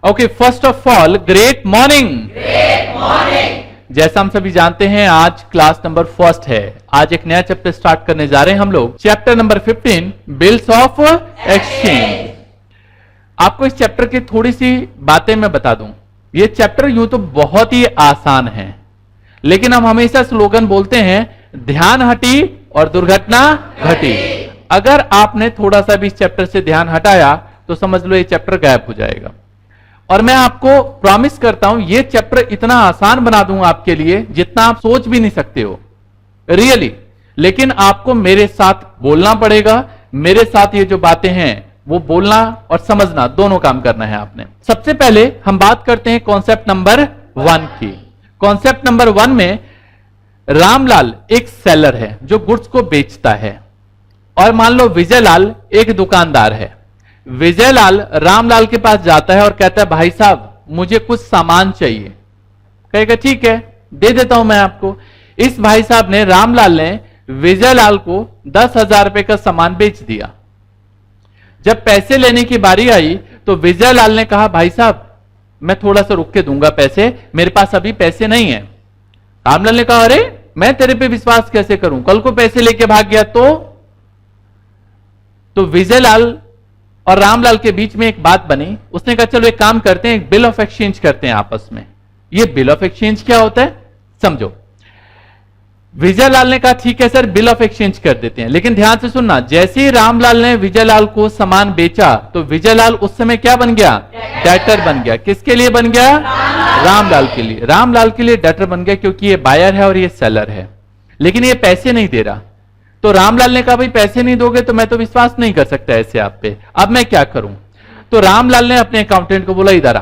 Okay, first of all great morning. जैसा हम सभी जानते हैं आज क्लास नंबर फर्स्ट है। आज एक नया चैप्टर स्टार्ट करने जा रहे हैं हम लोग, chapter number 15 bills of exchange. आपको इस चैप्टर की थोड़ी सी बातें मैं बता दूं। ये चैप्टर यूं तो बहुत ही आसान है, लेकिन हम हमेशा स्लोगन बोलते हैं ध्यान हटी और दुर्घटना घटी। अगर आपने थोड़ा सा भी इस चैप्टर से ध्यान हटाया तो समझ लो ये चैप्टर गायब हो जाएगा। और मैं आपको प्रॉमिस करता हूं ये चैप्टर इतना आसान बना दूंगा आपके लिए जितना आप सोच भी नहीं सकते हो, रियली। लेकिन आपको मेरे साथ बोलना पड़ेगा, मेरे साथ ये जो बातें हैं वो बोलना और समझना दोनों काम करना है आपने। सबसे पहले हम बात करते हैं कॉन्सेप्ट नंबर 1 की। कॉन्सेप्ट नंबर 1 में रामलाल एक सेलर है जो गुड्स को बेचता है, और मान लो विजयलाल एक दुकानदार है। विजयलाल रामलाल के पास जाता है और कहता है भाई साहब मुझे कुछ सामान चाहिए। कहेगा ठीक है दे देता हूं मैं आपको। इस भाई साहब ने, रामलाल ने विजयलाल को 10,000 रुपए का सामान बेच दिया। जब पैसे लेने की बारी आई तो विजयलाल ने कहा भाई साहब मैं थोड़ा सा रुक के दूंगा पैसे, मेरे पास अभी पैसे नहीं है। रामलाल ने कहा अरे मैं तेरे पे विश्वास कैसे करूं, कल को पैसे लेके भाग गया तो विजयलाल और रामलाल के बीच में एक बात बनी। उसने कहा चलो एक काम करते हैं, एक बिल ऑफ एक्सचेंज करते हैं आपस में। ये बिल ऑफ एक्सचेंज क्या होता है समझो। विजयलाल ने कहा ठीक है सर बिल ऑफ एक्सचेंज कर देते हैं, लेकिन ध्यान से सुनना, जैसे ही रामलाल ने विजयलाल को सामान बेचा तो विजयलाल उस समय क्या बन गया, डेटर बन गया। किसके लिए बन गया, रामलाल के लिए। रामलाल के लिए डेटर बन गया क्योंकि ये बायर है और ये सेलर है, लेकिन ये पैसे नहीं दे रहा। तो रामलाल ने कहा भाई पैसे नहीं दोगे तो मैं तो विश्वास नहीं कर सकता ऐसे आप पे, अब मैं क्या करूं। तो रामलाल ने अपने अकाउंटेंट को बोला इधर आ।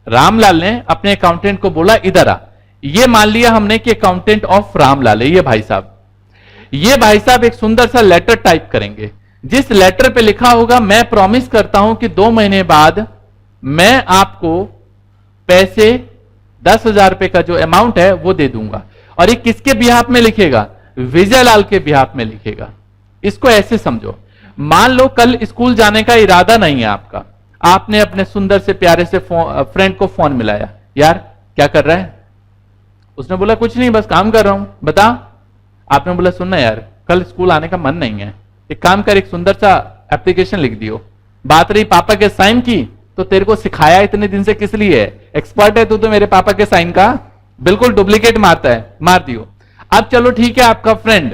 रामलाल ने अपने अकाउंटेंट को बोला इधर आ। ये मान लिया हमने कि अकाउंटेंट ऑफ रामलाल है ये भाई साहब। ये भाई साहब एक सुंदर सा लेटर टाइप करेंगे, जिस लेटर पे लिखा होगा मैं प्रॉमिस करता हूं कि 2 महीने बाद मैं आपको पैसे 10,000 रुपए का जो अमाउंट है वो दे दूंगा। और ये किसके बिहाफ में लिखेगा, विजयलाल के बिहाफ में लिखेगा। इसको ऐसे समझो, मान लो कल स्कूल जाने का इरादा नहीं है आपका, आपने अपने सुंदर से प्यारे से फ्रेंड को फोन मिलाया, यार क्या कर रहा है। उसने बोला कुछ नहीं बस काम कर रहा हूं, बता। आपने बोला सुनना यार कल स्कूल आने का मन नहीं है, एक काम कर एक सुंदर सा एप्लीकेशन लिख दियो। बात रही पापा के साइन की, तो तेरे को सिखाया इतने दिन से किस लिए है, एक्सपर्ट है तू तो मेरे पापा के साइन का, बिल्कुल डुप्लीकेट मारता है, मार दियो। अब चलो ठीक है आपका फ्रेंड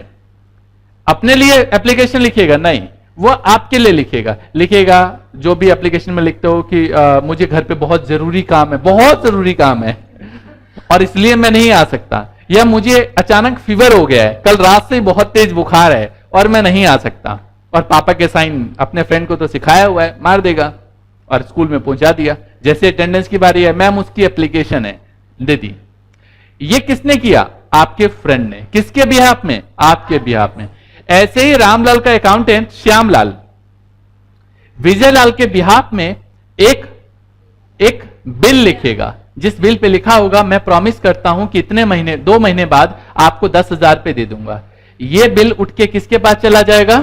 अपने लिए एप्लीकेशन लिखेगा नहीं, वो आपके लिए लिखेगा जो भी एप्लीकेशन में लिखते हो कि मुझे घर पे बहुत जरूरी काम है, बहुत जरूरी काम है और इसलिए मैं नहीं आ सकता, या मुझे अचानक फीवर हो गया है, कल रात से बहुत तेज बुखार है और मैं नहीं आ सकता। और पापा के साइन अपने फ्रेंड को तो सिखाया हुआ है, मार देगा और स्कूल में पहुंचा दिया। जैसे अटेंडेंस की बारी है, मैम उसकी एप्लीकेशन है, दे दी। ये किसने किया, आपके फ्रेंड ने। किसके बिहाफ में, आपके बिहाफ में। ऐसे ही रामलाल का अकाउंटेंट श्यामलाल विजयलाल के बिहाफ में एक बिल लिखेगा, जिस बिल पे लिखा होगा मैं प्रॉमिस करता हूं कि इतने महीने 2 महीने बाद आपको 10,000 रुपए दे दूंगा। ये बिल उठ के किसके पास चला जाएगा,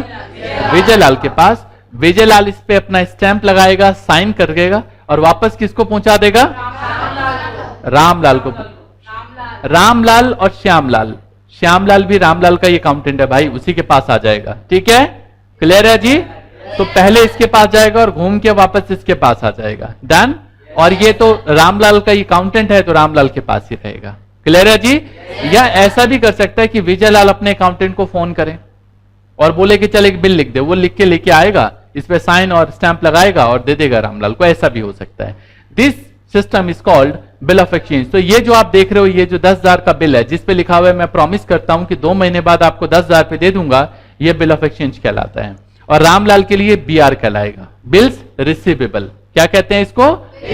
विजयलाल के पास। विजयलाल इस पे अपना स्टैंप लगाएगा, साइन कर देगा और वापस किसको पहुंचा देगा, रामलाल को। रामलाल और श्यामलाल, श्यामलाल भी रामलाल का ही अकाउंटेंट है भाई, उसी के पास आ जाएगा। ठीक है, क्लियर है जी। तो पहले इसके पास जाएगा और घूम के वापस इसके पास आ जाएगा, डन। और ये तो रामलाल का ही अकाउंटेंट है तो रामलाल के पास ही रहेगा, क्लियर है जी। या ऐसा भी कर सकता है कि विजयलाल अपने अकाउंटेंट को फोन करे और बोले कि चल एक बिल लिख दे, वो लिख के लेके आएगा, इस पे साइन और स्टैंप लगाएगा और दे देगा रामलाल को। ऐसा भी हो सकता है। This system is called bill of exchange. तो ये जो आप देख रहे हो, ये जो 10,000 का बिल है जिसपे लिखा हुआ है मैं प्रॉमिस करता हूं कि 2 महीने बाद आपको 10,000 रुपए दे दूंगा, ये बिल ऑफ एक्सचेंज कहलाता है। और रामलाल के लिए BR कहलाएगा, बिल्स रिसीवेबल। क्या कहते हैं इसको,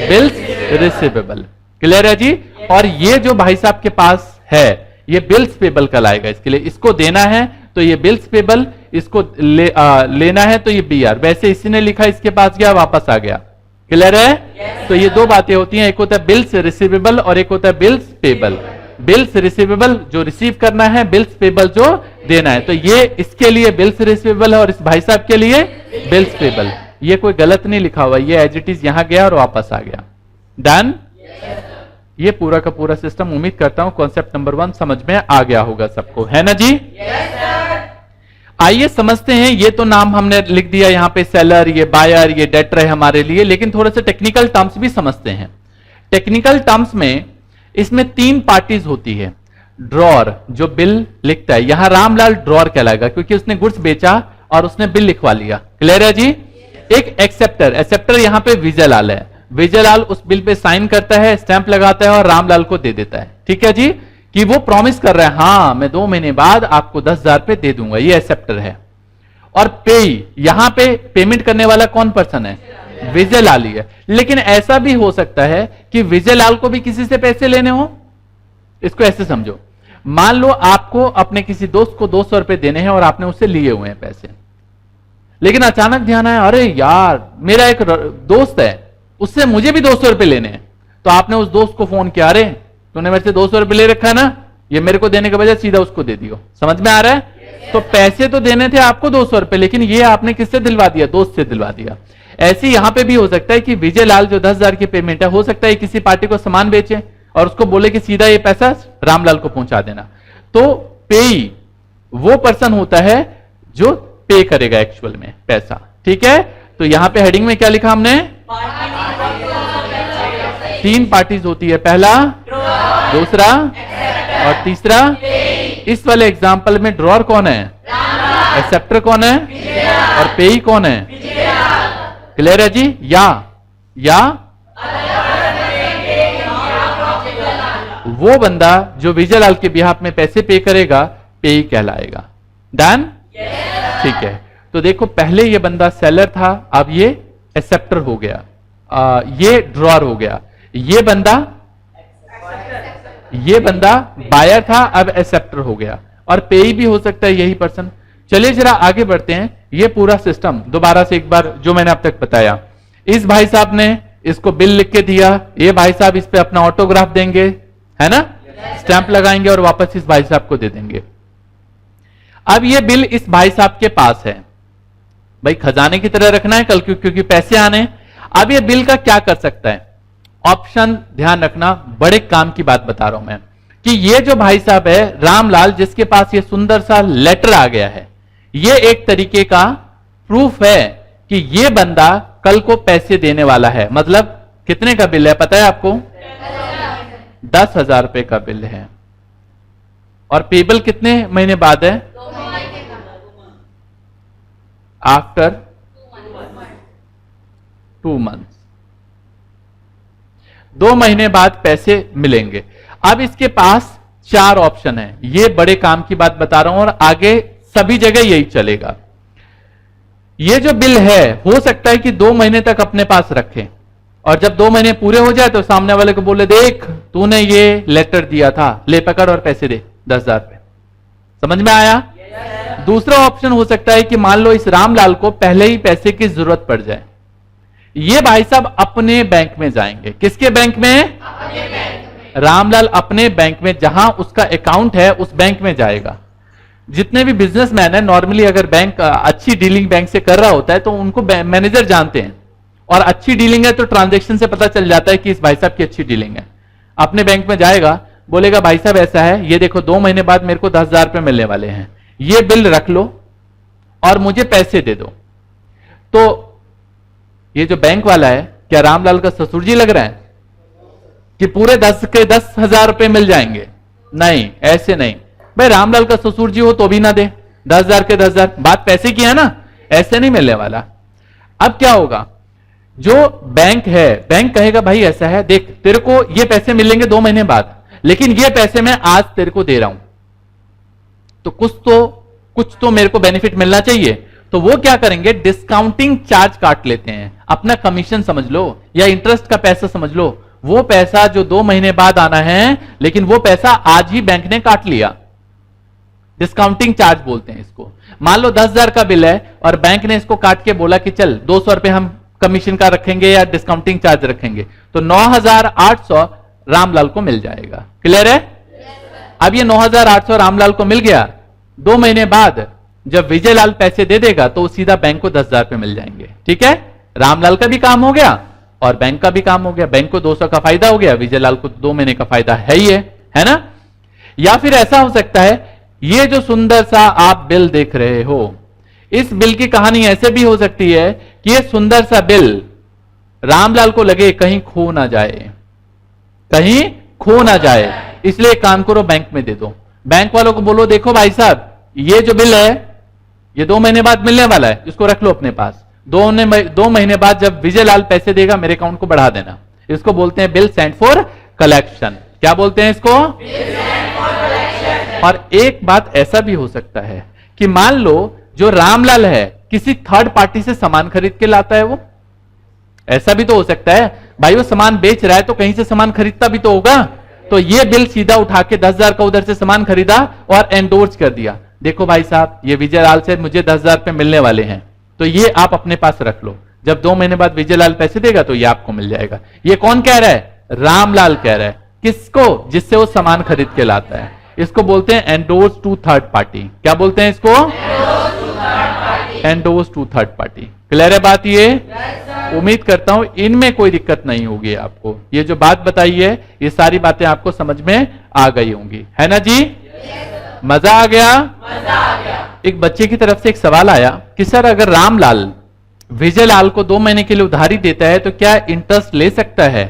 बिल्स रिसीवेबल, क्लियर है जी। और ये जो भाई साहब के पास है ये बिल्स पेबल कहलाएगा। इसके लिए इसको देना है तो ये बिल्स पेबल, इसको लेना है तो ये BR। वैसे इसी ने लिखा, इसके पास गया वापस आ गया, क्लियर है। तो ये 2 बातें होती हैं, एक होता है बिल्स रिसीवेबल और एक होता है बिल्स पेबल। बिल्स रिसीवेबल जो रिसीव करना है, बिल्स पेबल जो देना है। तो ये इसके लिए बिल्स रिसीवेबल है और इस भाई साहब के लिए बिल्स पेबल। ये कोई गलत नहीं लिखा हुआ, ये एज इट इज यहां गया और वापस आ गया। डन? ये पूरा का पूरा सिस्टम उम्मीद करता हूं कॉन्सेप्ट नंबर 1 समझ में आ गया होगा सबको, है ना जी? आइए समझते हैं। ये तो नाम हमने लिख दिया यहां पे, सेलर, ये बायर, ये डेटर है हमारे लिए, लेकिन थोड़े से टेक्निकल टर्म्स भी समझते हैं। टेक्निकल टर्म्स में इसमें 3 पार्टीज होती है। ड्रॉर जो बिल लिखता है, यहां रामलाल ड्रॉर कहलाएगा क्योंकि उसने गुड्स बेचा और उसने बिल लिखवा लिया। क्लियर है जी? एक एक्सेप्टर, एक्सेप्टर यहां पे विजयलाल है, विजयलाल उस बिल पे साइन करता है, स्टैंप लगाता है और रामलाल को दे देता है। ठीक है जी? कि वो प्रॉमिस कर रहा है, हां मैं 2 महीने बाद आपको 10,000 पे दे दूंगा, ये एक्सेप्टर है। और पेई, यहां पे पेमेंट करने वाला कौन पर्सन है? विजयलाल ही है। लेकिन ऐसा भी हो सकता है कि विजयलाल को भी किसी से पैसे लेने हो। इसको ऐसे समझो, मान लो आपको अपने किसी दोस्त को 200 रुपए देने हैं और आपने उससे लिए हुए हैं पैसे, लेकिन अचानक ध्यान आया, अरे यार मेरा एक दोस्त है, उससे मुझे भी 200 रुपए लेने हैं। तो आपने उस दोस्त को फोन किया, अरे तूने मेरे से 200 रुपए ले रखा है ना, ये मेरे को देने के बजाय सीधा उसको दे दियो। समझ में आ रहा है? तो पैसे तो देने थे आपको 200 रुपए, लेकिन ये आपने किससे दिलवा दिया? दोस्त से दिलवा दिया। ऐसे यहां पे भी हो सकता है कि विजयलाल जो 10,000 की पेमेंट है, हो सकता है किसी पार्टी को सामान बेचे और उसको बोले कि सीधा ये पैसा रामलाल को पहुंचा देना। तो पेई वो पर्सन होता है जो पे करेगा एक्चुअल में पैसा। ठीक है? तो यहां पे हेडिंग में क्या लिखा हमने? 3 पार्टीज होती है, पहला, दूसरा और तीसरा। इस वाले एग्जाम्पल में ड्रॉर कौन है? एक्सेप्टर कौन है? और पेई कौन है? क्लियर है जी? या वो बंदा जो विजयलाल के बिहाफ में पैसे पे करेगा, पेई कहलाएगा। डन? ठीक है। तो देखो, पहले ये बंदा सेलर था, अब ये एक्सेप्टर हो गया, ये ड्रॉर हो गया। ये बंदा बायर था, अब एक्सेप्टर हो गया। और पेई भी हो सकता है यही पर्सन। चलिए जरा आगे बढ़ते हैं। ये पूरा सिस्टम दोबारा से एक बार जो मैंने अब तक बताया, इस भाई साहब ने इसको बिल लिख के दिया, ये भाई साहब इस पे अपना ऑटोग्राफ देंगे, है ना, स्टैंप लगाएंगे और वापस इस भाई साहब को दे देंगे। अब ये बिल इस भाई साहब के पास है, भाई खजाने की तरह रखना है कल, क्योंकि पैसे आने। अब ये बिल का क्या कर सकता है? ऑप्शन ध्यान रखना, बड़े काम की बात बता रहा हूं मैं, कि ये जो भाई साहब है रामलाल, जिसके पास ये सुंदर सा लेटर आ गया है, ये एक तरीके का प्रूफ है कि ये बंदा कल को पैसे देने वाला है। मतलब कितने का बिल है पता है आपको? 10,000 रुपए का बिल है। और पेबल कितने महीने बाद है? आफ्टर 2 मंथ्स, 2 महीने बाद पैसे मिलेंगे। अब इसके पास 4 ऑप्शन है। ये बड़े काम की बात बता रहा हूं और आगे सभी जगह यही चलेगा। ये जो बिल है, हो सकता है कि 2 महीने तक अपने पास रखें और जब 2 महीने पूरे हो जाए तो सामने वाले को बोले, देख तूने ये लेटर दिया था, ले पकड़ और पैसे दे 10,000 रुपए। समझ में आया? दूसरा ऑप्शन हो सकता है कि मान लो इस रामलाल को पहले ही पैसे की जरूरत पड़ जाए। ये भाई साहब अपने बैंक में जाएंगे। किसके बैंक में? अपने बैंक में। रामलाल अपने बैंक में, जहां उसका अकाउंट है उस बैंक में जाएगा। जितने भी बिजनेसमैन है, नॉर्मली अगर बैंक अच्छी डीलिंग बैंक से कर रहा होता है तो उनको मैनेजर जानते हैं, और अच्छी डीलिंग है तो ट्रांजैक्शन से पता चल जाता है कि इस भाई साहब की अच्छी डीलिंग है। अपने बैंक में जाएगा, बोलेगा भाई साहब ऐसा है, ये देखो 2 महीने बाद मेरे को 10,000 रुपए मिलने वाले हैं, ये बिल रख लो और मुझे पैसे दे दो। तो ये जो बैंक वाला है, क्या रामलाल का ससुर जी लग रहा है कि पूरे 10 के 10,000 रुपए मिल जाएंगे? नहीं, ऐसे नहीं भाई। रामलाल का ससुर जी हो तो भी ना दे, 10,000 के 10,000, बात पैसे की है ना, ऐसे नहीं मिलने वाला। अब क्या होगा? जो बैंक है, बैंक कहेगा भाई ऐसा है, देख तेरे को ये पैसे मिलेंगे 2 महीने बाद, लेकिन ये पैसे मैं आज तेरे को दे रहा हूं, तो कुछ तो मेरे को बेनिफिट मिलना चाहिए। तो वो क्या करेंगे? डिस्काउंटिंग चार्ज काट लेते हैं, अपना कमीशन समझ लो या इंटरेस्ट का पैसा समझ लो। वो पैसा जो 2 महीने बाद आना है, लेकिन वो पैसा आज ही बैंक ने काट लिया, डिस्काउंटिंग चार्ज बोलते हैं इसको। मान लो 10,000 का बिल है और बैंक ने इसको काट के बोला कि चल 200 रुपए हम कमीशन का रखेंगे या डिस्काउंटिंग चार्ज रखेंगे, तो 9,800 रामलाल को मिल जाएगा। क्लियर है? अब ये 9,800 रामलाल को मिल गया। 2 महीने बाद जब विजयलाल पैसे दे देगा तो सीधा बैंक को 10,000 रुपए मिल जाएंगे। ठीक है, रामलाल का भी काम हो गया और बैंक का भी काम हो गया। बैंक को 200 का फायदा हो गया, विजयलाल को 2 महीने का फायदा है ही है ना। या फिर ऐसा हो सकता है, ये जो सुंदर सा आप बिल देख रहे हो, इस बिल की कहानी ऐसे भी हो सकती है कि ये सुंदर सा बिल रामलाल को लगे कहीं खो ना जाए, कहीं खो ना जाए, इसलिए काम करो बैंक में दे दो। बैंक वालों को बोलो देखो भाई साहब, ये जो बिल है ये 2 महीने बाद मिलने वाला है, इसको रख लो अपने पास। 2 महीने बाद जब विजयलाल पैसे देगा मेरे अकाउंट को बढ़ा देना। इसको बोलते हैं बिल सेंट फॉर कलेक्शन। क्या बोलते हैं इसको? और एक बात ऐसा भी हो सकता है कि मान लो जो रामलाल है किसी थर्ड पार्टी से सामान खरीद के लाता है, वो ऐसा भी तो हो सकता है भाई, वो सामान बेच रहा है तो कहीं से सामान खरीदता भी तो होगा। तो ये बिल सीधा उठा के 10,000 का उधर से सामान खरीदा और एंडोर्स कर दिया, देखो भाई साहब ये विजयलाल से मुझे 10,000 रुपए मिलने वाले हैं, तो ये आप अपने पास रख लो, जब 2 महीने बाद विजयलाल पैसे देगा तो ये आपको मिल जाएगा। ये कौन कह रहा है? रामलाल कह रहा है। किसको? जिससे वो सामान खरीद के लाता है। इसको बोलते हैं एंडोर्स टू थर्ड पार्टी। क्या बोलते हैं इसको? Endorse to third party. Clear है बात? ये उम्मीद करता हूं इनमें कोई दिक्कत नहीं होगी आपको। ये जो बात बताई है ये सारी बातें आपको समझ में आ गई होंगी, है ना जी? मजा आ गया? एक बच्चे की तरफ से एक सवाल आया कि सर अगर रामलाल विजयलाल को 2 महीने के लिए उधारी देता है तो क्या इंटरेस्ट ले सकता है?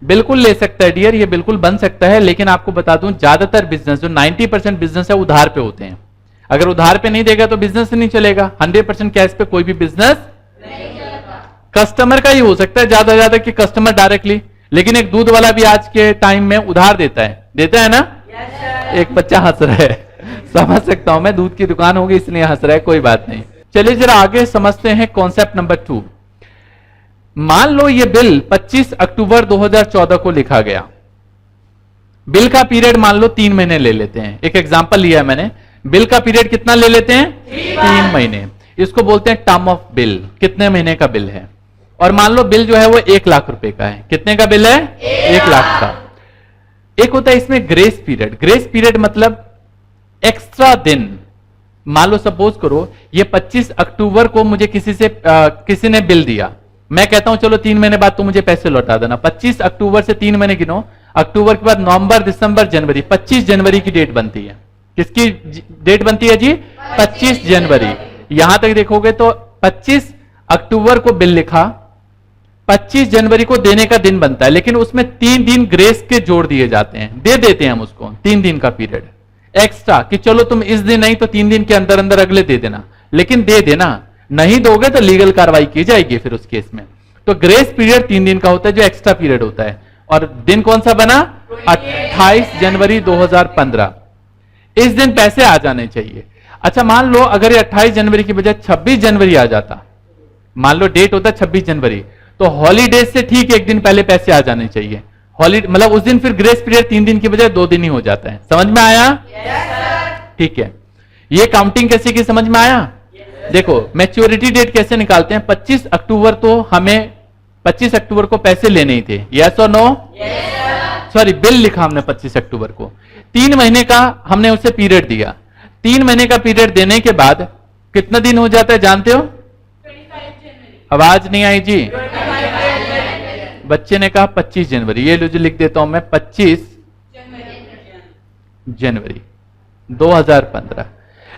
बिल्कुल ले सकता है डियर, ये बिल्कुल बन सकता है, लेकिन आपको बता दूं ज्यादातर बिजनेस जो 90% बिजनेस है उधार पे होते हैं। अगर उधार पे नहीं देगा तो बिजनेस नहीं चलेगा। 100% कैश पे कोई भी बिजनेस नहीं चलेगा। कस्टमर का ही हो सकता है ज्यादा कि कस्टमर डायरेक्टली, लेकिन एक दूध वाला भी आज के टाइम में उधार देता है ना? एक बच्चा हंस रहा है, समझ सकता हूं मैं, दूध की दुकान होगी इसलिए हंस रहा है, कोई बात नहीं। चलिए जरा आगे समझते हैं कॉन्सेप्ट नंबर 2। मान लो ये बिल 25 अक्टूबर 2014 को लिखा गया। बिल का पीरियड मान लो 3 महीने ले लेते हैं, एक एग्जांपल लिया है मैंने। बिल का पीरियड कितना ले लेते हैं? 3 महीने। इसको बोलते हैं टर्म ऑफ बिल। कितने महीने का बिल है? और मान लो बिल जो है वो 1 लाख रुपए का है। कितने का बिल है? 1 लाख का। एक होता है इसमें ग्रेस पीरियड। ग्रेस पीरियड मतलब एक्स्ट्रा दिन। मान लो सपोज करो ये 25 अक्टूबर को मुझे किसी ने बिल दिया, मैं कहता हूं चलो 3 महीने बाद तो मुझे पैसे लौटा देना। 25 अक्टूबर से 3 महीने गिनो, अक्टूबर के बाद नवंबर, दिसंबर, जनवरी, 25 जनवरी की डेट बनती है। किसकी डेट बनती है जी? 25 जनवरी। यहां तक देखोगे तो 25 अक्टूबर को बिल लिखा, 25 जनवरी को देने का दिन बनता है, लेकिन उसमें 3 दिन ग्रेस के जोड़ दिए जाते हैं, दे देते हैं हम उसको 3 दिन का पीरियड एक्स्ट्रा, कि चलो तुम इस दिन नहीं तो 3 दिन के अंदर अंदर अगले दे देना, लेकिन दे देना। नहीं दोगे तो लीगल कार्रवाई की जाएगी फिर उस केस में। तो ग्रेस पीरियड 3 दिन का होता है जो एक्स्ट्रा पीरियड होता है। और दिन कौन सा बना? 28 जनवरी 2015। इस दिन पैसे आ जाने चाहिए। अच्छा मान लो अगर ये 28 जनवरी की बजाय 26 जनवरी आ जाता, मान लो डेट होता 26 जनवरी, तो हॉलीडे से ठीक 1 दिन पहले पैसे आ जाने चाहिए। हॉलीडे मतलब उस दिन फिर ग्रेस पीरियड 3 दिन की बजाय 2 दिन ही हो जाता है। समझ में आया? ठीक है। ये काउंटिंग कैसे की समझ में आया? देखो मैच्योरिटी डेट कैसे निकालते हैं? 25 अक्टूबर तो हमें 25 अक्टूबर को पैसे लेने ही थे, यस और नो? सॉरी बिल लिखा हमने 25 अक्टूबर को, 3 महीने का हमने उसे पीरियड दिया। 3 महीने का पीरियड देने के बाद कितना दिन हो जाता है जानते हो? 25 जनवरी। आवाज नहीं आई जी? बच्चे ने कहा 25 जनवरी। ये लो जो लिख देता हूं मैं 25 जनवरी 2015।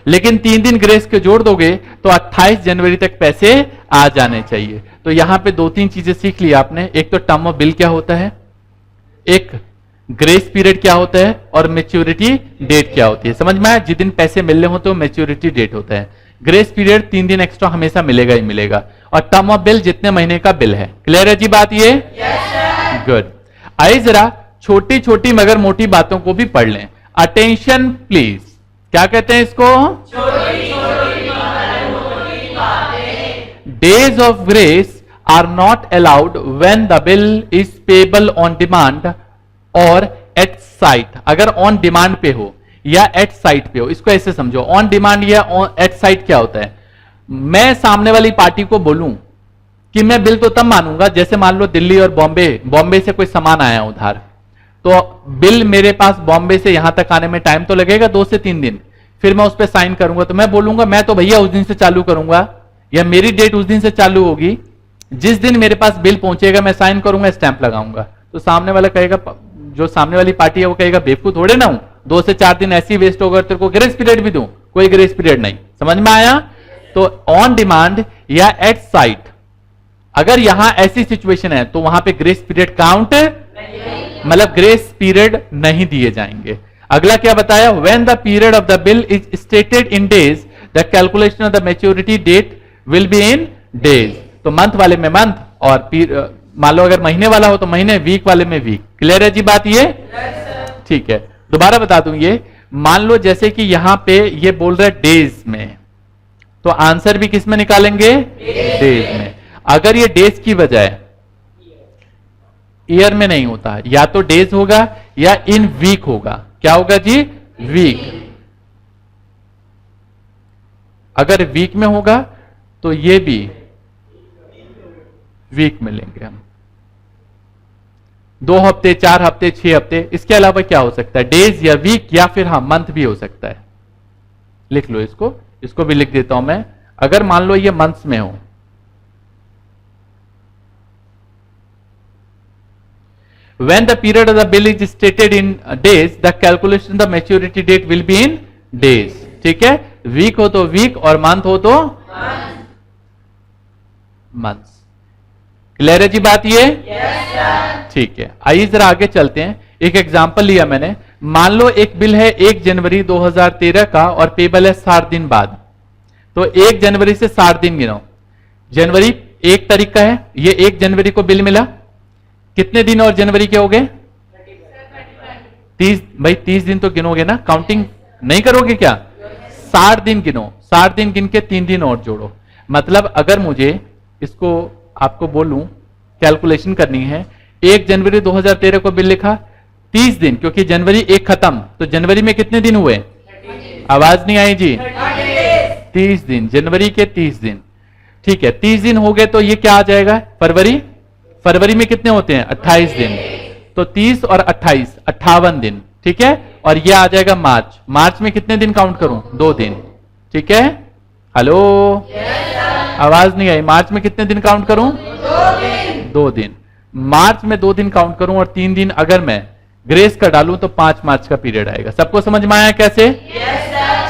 लेकिन 3 दिन ग्रेस के जोड़ दोगे तो 28 जनवरी तक पैसे आ जाने चाहिए। तो यहां पे 2-3 चीजें सीख ली आपने। एक तो टर्म ऑफ बिल क्या होता है, एक ग्रेस पीरियड क्या होता है, और मैच्योरिटी डेट क्या होती है। समझ में आया? जिस दिन पैसे मिलने होते हैं मैच्योरिटी डेट होता है। ग्रेस पीरियड 3 दिन एक्स्ट्रा हमेशा मिलेगा ही मिलेगा। और टर्म ऑफ बिल जितने महीने का बिल है। क्लियर है जी बात ये? गुड। आइए जरा छोटी छोटी मगर मोटी बातों को भी पढ़ लें। Attention please. क्या कहते हैं इसको? Days of grace are not allowed when the bill is payable on demand और एट साइट। अगर ऑन डिमांड पे हो या एट साइट पे हो, इसको ऐसे समझो। ऑन डिमांड या एट साइट क्या होता है? मैं सामने वाली पार्टी को बोलूं कि मैं बिल तो तब मानूंगा, जैसे मान लो दिल्ली और बॉम्बे से कोई सामान आया उधार, तो बिल मेरे पास बॉम्बे से यहां तक आने में टाइम तो लगेगा 2 से 3 दिन। फिर मैं उस पर साइन करूंगा, तो मैं बोलूंगा मैं तो भैया उस दिन से चालू करूंगा, या मेरी डेट उस दिन से चालू होगी, जिस दिन मेरे पास बिल पहुंचेगा मैं साइन करूंगा, स्टैंप लगाऊंगा। तो सामने वाला कहेगा, जो सामने वाली पार्टी है वो कहेगा बेवकूफ थोड़े ना हूं, 2 से 4 दिन ऐसी वेस्ट होगा, तेरे को ग्रेस पीरियड भी दूं, कोई ग्रेस पीरियड नहीं। समझ में आया? तो ऑन डिमांड या एट साइट, अगर यहां ऐसी सिचुएशन है तो वहां पे ग्रेस पीरियड काउंट, मतलब ग्रेस पीरियड नहीं दिए जाएंगे। अगला क्या बताया? When the period of the bill is stated in days, the calculation of the maturity date will be in days. तो मंथ वाले में मंथ, और मान लो अगर महीने वाला हो तो महीने, वीक वाले में वीक। क्लियर है जी बात ये? ठीक है, दोबारा बता दूं ये, मान लो जैसे कि यहां पे ये बोल रहा है डेज में, तो आंसर भी किस में निकालेंगे? डेज में। अगर ये डेज की बजाय ईयर में नहीं होता, या तो डेज होगा या इन वीक होगा। क्या होगा जी? वीक। अगर वीक में होगा तो ये भी वीक में लेंगे हम, 2 हफ्ते, 4 हफ्ते, 6 हफ्ते। इसके अलावा क्या हो सकता है? डेज या वीक, या फिर हाँ मंथ भी हो सकता है। लिख लो इसको, इसको भी लिख देता हूं मैं। अगर मान लो ये मंथ्स में हो, when the period of the bill is stated in days, the calculation of the maturity date will be in days. ठीक है, वीक हो तो वीक और मंथ हो तो मंथ्स। क्लियर है जी बात ये? ठीक है, आइए जरा आगे चलते हैं। एक एग्जांपल लिया मैंने, मान लो एक बिल है 1 जनवरी 2013 का और पेबल है 60 दिन बाद। तो 1 जनवरी से 60 दिन गिनो। जनवरी 1 तारीख का है, ये 1 जनवरी को बिल मिला, कितने दिन और जनवरी के हो गए? 30। भाई 30 दिन तो गिनोगे ना, काउंटिंग नहीं करोगे क्या? 60 दिन गिनो, 60 दिन गिन के 3 दिन और जोड़ो। मतलब अगर मुझे इसको आपको बोलूं कैलकुलेशन करनी है, 1 जनवरी 2013 को बिल लिखा, 30 दिन, क्योंकि जनवरी 1 खत्म, तो जनवरी में कितने दिन हुए? आवाज नहीं आई जी? 30 दिन, जनवरी के 30 दिन। ठीक है, 30 दिन हो गए तो ये क्या आ जाएगा? फरवरी। फरवरी में कितने होते हैं? 28 दिन। तो 30 और 28, 58 दिन। ठीक है, और ये आ जाएगा मार्च। मार्च में कितने दिन काउंट करूं? 2 दिन। ठीक है, हेलो, आवाज नहीं आई? मार्च में कितने दिन काउंट करूं? 2 दिन। मार्च में 2 दिन काउंट करूं और 3 दिन अगर मैं ग्रेस का डालूं तो 5 मार्च का पीरियड आएगा। सबको समझ में आया कैसे?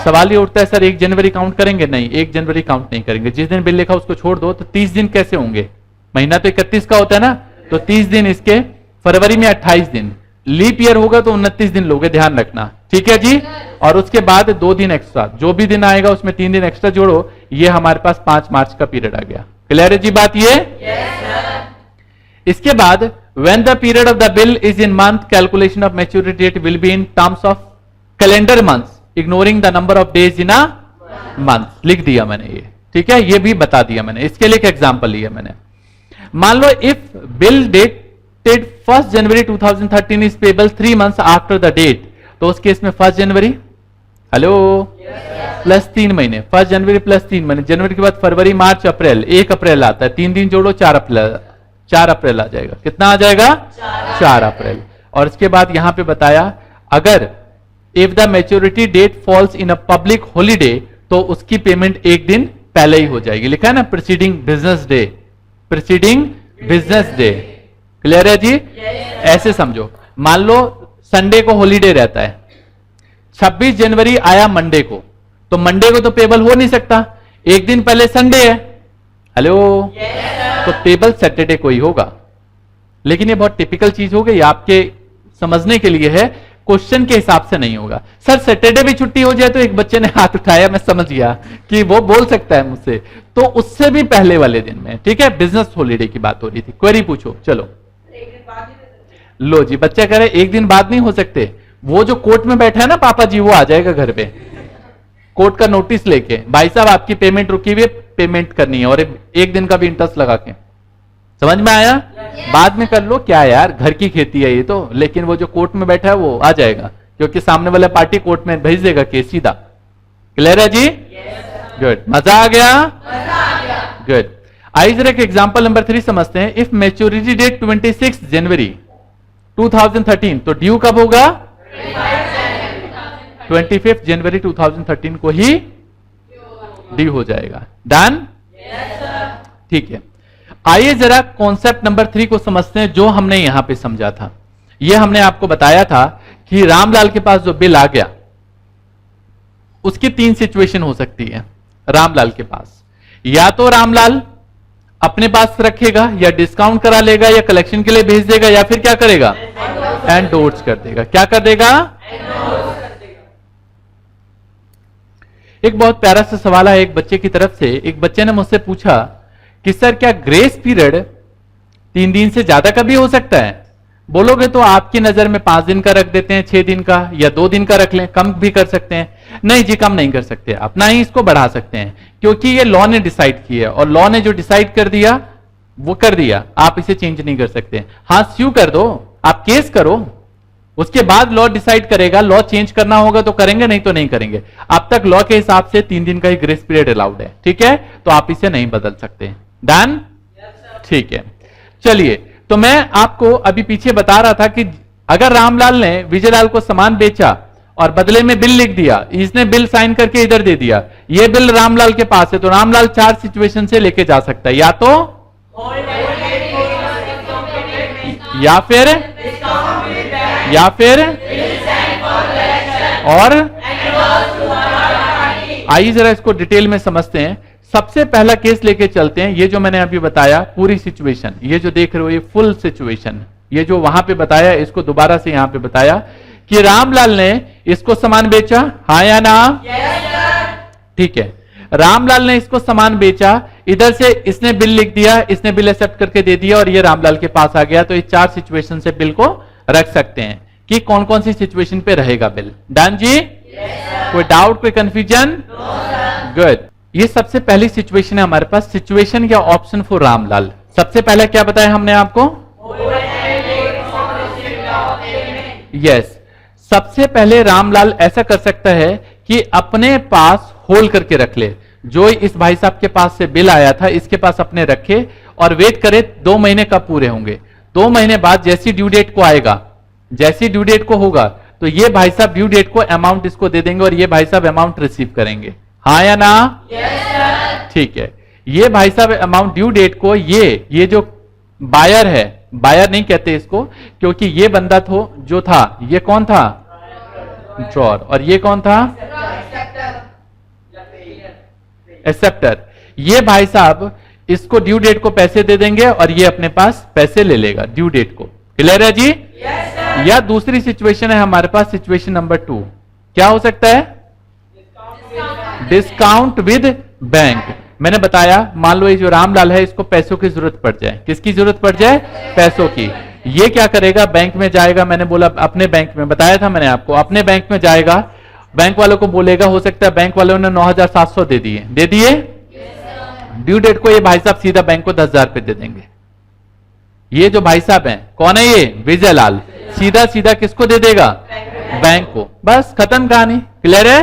सवाल ये उठता है सर 1 जनवरी काउंट करेंगे? नहीं, 1 जनवरी काउंट नहीं करेंगे। जिस दिन बिल लिखा उसको छोड़ दो, तो 30 दिन कैसे होंगे? महीना तो 31 का होता है ना, तो 30 दिन इसके, फरवरी में 28 दिन, लीप ईयर होगा तो 29 दिन लोगे, ध्यान रखना। ठीक है जी, और उसके बाद 2 दिन एक्स्ट्रा, जो भी दिन आएगा उसमें 3 दिन एक्स्ट्रा जोड़ो, ये हमारे पास 5 मार्च का पीरियड आ गया। क्लियर है जी बात ये? इसके बाद when the period of the bill is in month, calculation of maturity date will be in terms of calendar months, ignoring the number of days in a month। लिख दिया मैंने ये, ठीक है, ये भी बता दिया मैंने। इसके लिए एक एग्जांपल लिया मैंने। मान लो if bill dated 1 January 2013 is payable 3 months after the date, तो उस केस में 1 जनवरी, हेलो, प्लस 3 महीने, 1 जनवरी प्लस 3 महीने, जनवरी के बाद फरवरी, मार्च, अप्रैल, 1 अप्रैल आता है, 3 दिन जोड़ो, 4 अप्रैल आ जाएगा। कितना आ जाएगा? 4 अप्रैल। और इसके बाद यहां पे बताया अगर if the maturity date falls in a public holiday, तो उसकी पेमेंट 1 दिन पहले ही हो जाएगी। लिखा है ना, preceding business day, preceding business day. Clear है जी? ऐसे समझो, मान लो संडे को हॉलीडे रहता है, 26 जनवरी आया मंडे को, तो मंडे को तो पेबल हो नहीं सकता, 1 दिन पहले संडे है, हेलो, तो पेबल सैटरडे को ही होगा। लेकिन ये बहुत टिपिकल चीज हो गई, आपके समझने के लिए है, क्वेश्चन के हिसाब से नहीं होगा। सर सैटरडे भी छुट्टी हो जाए, तो एक बच्चे ने हाथ उठाया, मैं समझ गया कि वो बोल सकता है मुझसे, तो उससे भी पहले वाले दिन में, ठीक है, बिजनेस हॉलीडे की बात हो रही थी। क्वेरी पूछो, चलो। लो जी, बच्चा कह रहे 1 दिन बाद नहीं हो सकते, वो जो कोर्ट में बैठा है ना पापा जी, वो आ जाएगा घर पे कोर्ट का नोटिस लेके, भाई साहब आपकी पेमेंट रुकी हुई है, पेमेंट करनी है, और 1 दिन का भी इंटरेस्ट लगा के। समझ में आया? बाद में कर लो, क्या यार, घर की खेती है ये तो, लेकिन वो जो कोर्ट में बैठा है वो आ जाएगा, क्योंकि सामने वाला पार्टी कोर्ट में भेज देगा केस सीधा। क्लियर है जी? गुड, मजा आ गया? गुड। आइए जरा एग्जांपल नंबर 3 समझते हैं। इफ मैच्योरिटी डेट 26 जनवरी 2013, तो ड्यू कब होगा? 25 जनवरी 2013 को ही ड्यू हो जाएगा। डन? ठीक है, आइए जरा कॉन्सेप्ट नंबर 3 को समझते हैं जो हमने यहां पे समझा था। यह हमने आपको बताया था कि रामलाल के पास जो बिल आ गया उसकी 3 सिचुएशन हो सकती है रामलाल के पास। या तो रामलाल अपने पास रखेगा, या डिस्काउंट करा लेगा, या कलेक्शन के लिए भेज देगा, या फिर क्या करेगा? एंडोर्स कर देगा। क्या कर देगा? एक बहुत प्यारा सा सवाल है एक बच्चे की तरफ से। एक बच्चे ने मुझसे पूछा कि सर क्या ग्रेस पीरियड 3 दिन से ज्यादा का भी हो सकता है? बोलोगे तो आपकी नजर में 5 दिन का रख देते हैं, 6 दिन का, या 2 दिन का रख लें, कम भी कर सकते हैं। नहीं जी, कम नहीं कर सकते आप, ना ही इसको बढ़ा सकते हैं, क्योंकि ये लॉ ने डिसाइड किया है, और लॉ ने जो डिसाइड कर दिया वो कर दिया, आप इसे चेंज नहीं कर सकते। हाँ, स्यू कर दो, आप केस करो, उसके बाद लॉ डिसाइड करेगा। लॉ चेंज करना होगा तो करेंगे, नहीं तो नहीं करेंगे। अब तक लॉ के हिसाब से 3 दिन का ही ग्रेस पीरियड अलाउड है, ठीक है? तो आप इसे नहीं बदल सकते। डन? ठीक है, चलिए। तो मैं आपको अभी पीछे बता रहा था कि अगर रामलाल ने विजयलाल को सामान बेचा और बदले में बिल लिख दिया, इसने बिल साइन करके इधर दे दिया, ये बिल रामलाल के पास है, तो रामलाल 4 सिचुएशन से लेके जा सकता है। या तो या फिर और आइए जरा इसको डिटेल में समझते हैं। सबसे पहला केस लेके चलते हैं। ये जो मैंने अभी बताया पूरी सिचुएशन, ये जो देख रहे हो ये फुल सिचुएशन, ये जो वहां पे बताया इसको दोबारा से यहां पे बताया कि रामलाल ने इसको सामान बेचा, हाँ या ना? ठीक है, रामलाल ने इसको सामान बेचा, इधर से इसने बिल लिख दिया, इसने बिल एक्सेप्ट करके दे दिया और ये रामलाल के पास आ गया। तो इस 4 सिचुएशन से बिल को रख सकते हैं कि कौन कौन सी सिचुएशन पे रहेगा बिल। डन जी? कोई डाउट, कोई कंफ्यूजन? गुड। ये सबसे पहली सिचुएशन है हमारे पास, सिचुएशन या ऑप्शन फॉर रामलाल। सबसे पहले क्या बताया हमने आपको? यस, सबसे पहले रामलाल ऐसा कर सकता है कि अपने पास होल्ड करके रख ले। जो इस भाई साहब के पास से बिल आया था इसके पास अपने रखे और वेट करे 2 महीने कब पूरे होंगे। 2 महीने बाद जैसी ड्यू डेट को आएगा, जैसी ड्यू डेट को होगा, तो ये भाई साहब ड्यू डेट को अमाउंट इसको दे देंगे और ये भाई साहब अमाउंट रिसीव करेंगे। हाँ या ना? ठीक है, ये भाई साहब अमाउंट ड्यू डेट को ये जो बायर है, बायर नहीं कहते इसको क्योंकि ये बंदा जो था, ये कौन था? ड्रॉर। और ये कौन था? एक्सेप्टर। ये भाई साहब इसको ड्यू डेट को पैसे दे देंगे और ये अपने पास पैसे ले लेगा ड्यू डेट को। क्लियर है जी? या दूसरी सिचुएशन है हमारे पास, सिचुएशन नंबर 2। क्या हो सकता है? Discount with bank. मैंने बताया, मान लो ये जो रामलाल है इसको पैसों की जरूरत पड़ जाए। किसकी जरूरत पड़ जाए? पैसों की। ये क्या करेगा? बैंक में जाएगा। मैंने बोला अपने बैंक में, बताया था मैंने आपको, अपने बैंक में जाएगा, बैंक वालों को बोलेगा, हो सकता है बैंक वालों ने 9,700 दे दिए। ड्यू डेट को ये भाई साहब सीधा बैंक को 10,000 रुपए दे देंगे। ये जो भाई साहब हैं, कौन है ये? विजयलाल। सीधा सीधा किसको दे देगा? बैंक को। बस खत्म कहानी। क्लियर है?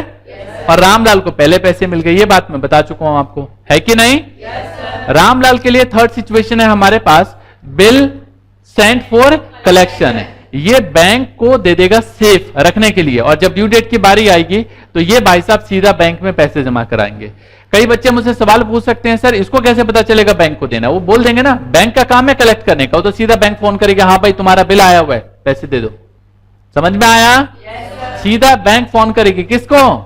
और रामलाल को पहले पैसे मिल गए। ये बात मैं बता चुका हूं आपको, है कि नहीं? रामलाल के लिए थर्ड सिचुएशन है हमारे पास, बिल सेंट फॉर कलेक्शन है। ये बैंक को दे देगा सेफ रखने के लिए, और जब ड्यू डेट की बारी आएगी तो ये भाई साहब सीधा बैंक में पैसे जमा कराएंगे। कई बच्चे मुझसे सवाल पूछ सकते हैं, सर इसको कैसे पता चलेगा बैंक को देना? वो बोल देंगे ना, बैंक का काम है कलेक्ट करने का, तो सीधा बैंक फोन करेगा, हाँ भाई तुम्हारा बिल आया हुआ है, पैसे दे दो। समझ में आया? सीधा बैंक फोन करेगी। किसको?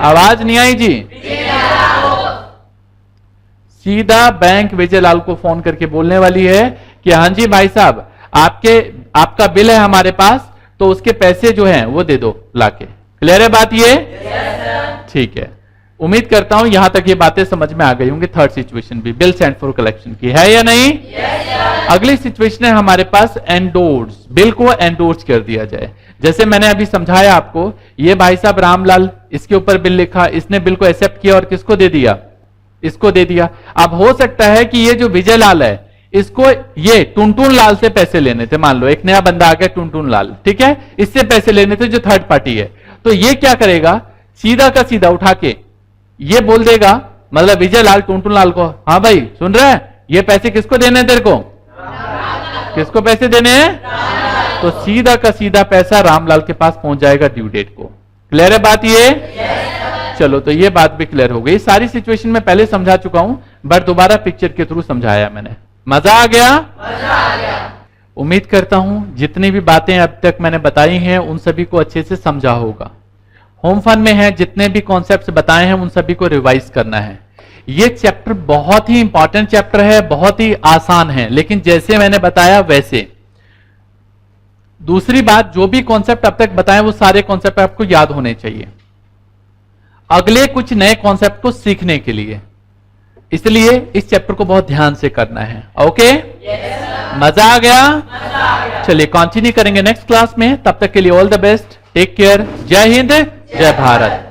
आवाज नहीं आई जी। सीधा बैंक विजयलाल को फोन करके बोलने वाली है कि हाँ जी भाई साहब, आपका बिल है हमारे पास, तो उसके पैसे जो हैं वो दे दो लाके। क्लियर है बात ये? ठीक है, उम्मीद करता हूं यहां तक ये बातें समझ में आ गई होंगी। थर्ड सिचुएशन भी बिल सेंट फॉर कलेक्शन की है या नहीं? अगली सिचुएशन है हमारे पास एंडोर्स। बिल को एंडोर्स कर दिया जाए। जैसे मैंने अभी समझाया आपको, ये भाई साहब रामलाल, इसके ऊपर बिल लिखा, इसने बिल को एक्सेप्ट किया और किसको दे दिया? इसको दे दिया। अब हो सकता है कि ये जो विजयलाल है, इसको ये टुनटुन लाल से पैसे लेने थे। मान लो एक नया बंदा आ गया टुनटुन लाल, ठीक है, इससे पैसे लेने थे जो थर्ड पार्टी है। तो ये क्या करेगा? सीधा का सीधा उठा के ये बोल देगा, मतलब विजयलाल टुनटुन लाल को, हाँ भाई सुन रहा है, ये पैसे किसको देने हैं तेरे को? किसको पैसे देने हैं? तो सीधा का सीधा पैसा रामलाल के पास पहुंच जाएगा ड्यू डेट को। क्लियर है बात ये? चलो तो ये बात भी क्लियर हो गई। सारी सिचुएशन में पहले समझा चुका हूं, बट दोबारा पिक्चर के थ्रू समझाया मैंने। मजा आ गया? उम्मीद करता हूं जितनी भी बातें अब तक मैंने बताई हैं उन सभी को अच्छे से समझा होगा। होम फन में है जितने भी कॉन्सेप्ट्स बताए हैं उन सभी को रिवाइज करना है। ये चैप्टर बहुत ही इंपॉर्टेंट चैप्टर है, बहुत ही आसान है, लेकिन जैसे मैंने बताया वैसे। दूसरी बात, जो भी कॉन्सेप्ट अब तक बताए वो सारे कॉन्सेप्ट आपको याद होने चाहिए अगले कुछ नए कॉन्सेप्ट को सीखने के लिए। इसलिए इस चैप्टर को बहुत ध्यान से करना है। ओके? मजा आ गया? चलिए कंटिन्यू करेंगे नेक्स्ट क्लास में। तब तक के लिए all the best, take care, Jai Hind, जय भारत।